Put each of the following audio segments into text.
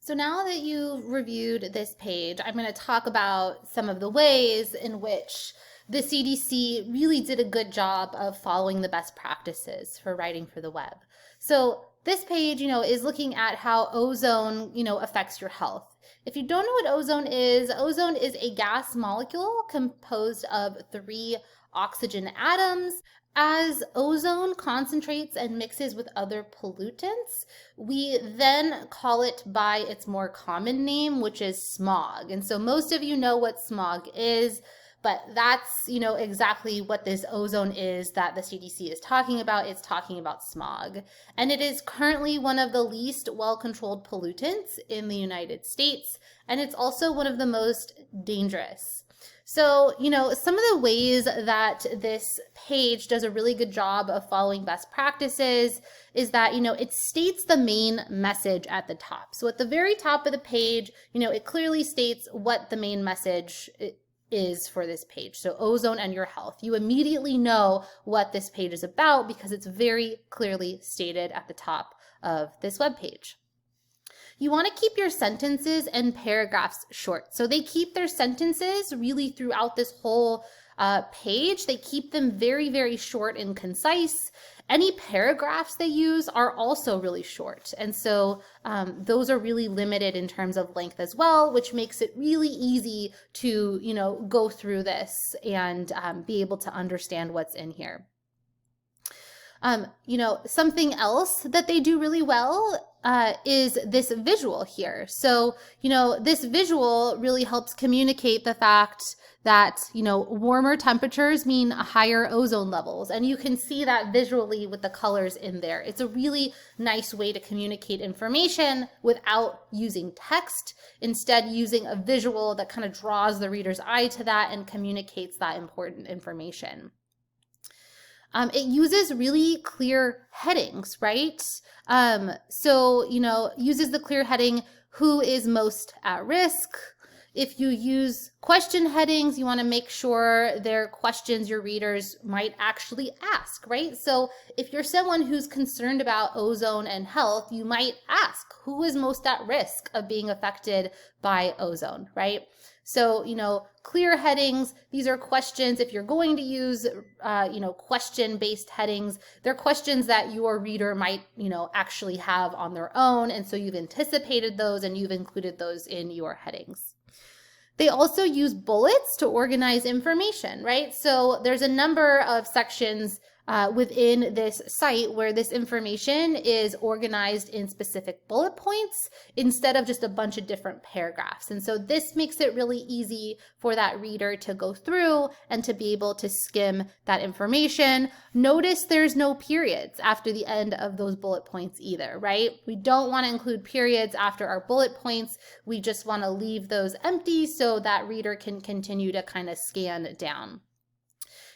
So now that you've reviewed this page, I'm going to talk about some of the ways in which the CDC really did a good job of following the best practices for writing for the web. So this page, is looking at how ozone, affects your health. If you don't know what ozone is a gas molecule composed of 3 oxygen atoms. As ozone concentrates and mixes with other pollutants, we then call it by its more common name, which is smog. And so most of you know what smog is, but that's, exactly what this ozone is that the CDC is talking about. It's talking about smog. And it is currently one of the least well-controlled pollutants in the United States, and it's also one of the most dangerous. So, some of the ways that this page does a really good job of following best practices is that, it states the main message at the top. So at the very top of the page, it clearly states what the main message is for this page. So ozone and your health. You immediately know what this page is about because it's very clearly stated at the top of this web page. You want to keep your sentences and paragraphs short. So they keep their sentences really throughout this whole page. They keep them very, very short and concise. Any paragraphs they use are also really short. And so those are really limited in terms of length as well, which makes it really easy to, go through this and be able to understand what's in here. Something else that they do really well is this visual here. So, this visual really helps communicate the fact that, warmer temperatures mean higher ozone levels. And you can see that visually with the colors in there. It's a really nice way to communicate information without using text, instead using a visual that kind of draws the reader's eye to that and communicates that important information. It uses really clear headings, right? So, uses the clear heading, who is most at risk? If you use question headings, you want to make sure they're questions your readers might actually ask, right? So if you're someone who's concerned about ozone and health, you might ask, who is most at risk of being affected by ozone, right? So, clear headings, these are questions. If you're going to use, question-based headings, they're questions that your reader might, actually have on their own. And so you've anticipated those and you've included those in your headings. They also use bullets to organize information, right? So there's a number of sections within this site where this information is organized in specific bullet points instead of just a bunch of different paragraphs. And so this makes it really easy for that reader to go through and to be able to skim that information. Notice there's no periods after the end of those bullet points either, right? We don't want to include periods after our bullet points. We just want to leave those empty so that reader can continue to kind of scan down.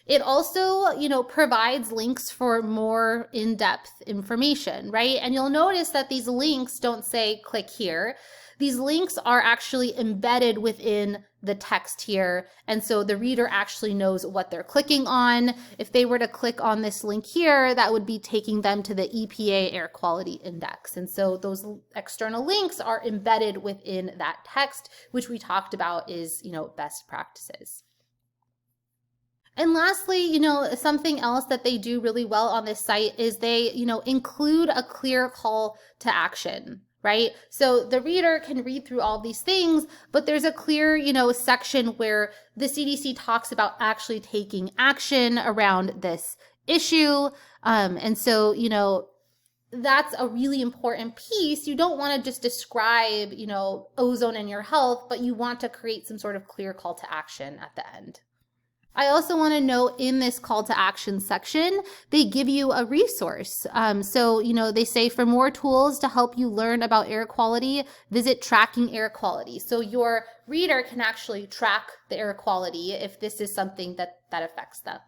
It also, provides links for more in-depth information, right? And you'll notice that these links don't say click here. These links are actually embedded within the text here. And so the reader actually knows what they're clicking on. If they were to click on this link here, that would be taking them to the EPA Air Quality Index. And so those external links are embedded within that text, which we talked about is, best practices. And lastly, something else that they do really well on this site is they, include a clear call to action, right? So the reader can read through all these things, but there's a clear, section where the CDC talks about actually taking action around this issue. And so, that's a really important piece. You don't want to just describe, ozone and your health, but you want to create some sort of clear call to action at the end. I also want to note in this call to action section, they give you a resource. So, they say for more tools to help you learn about air quality, visit Tracking Air Quality. So your reader can actually track the air quality if this is something that affects them.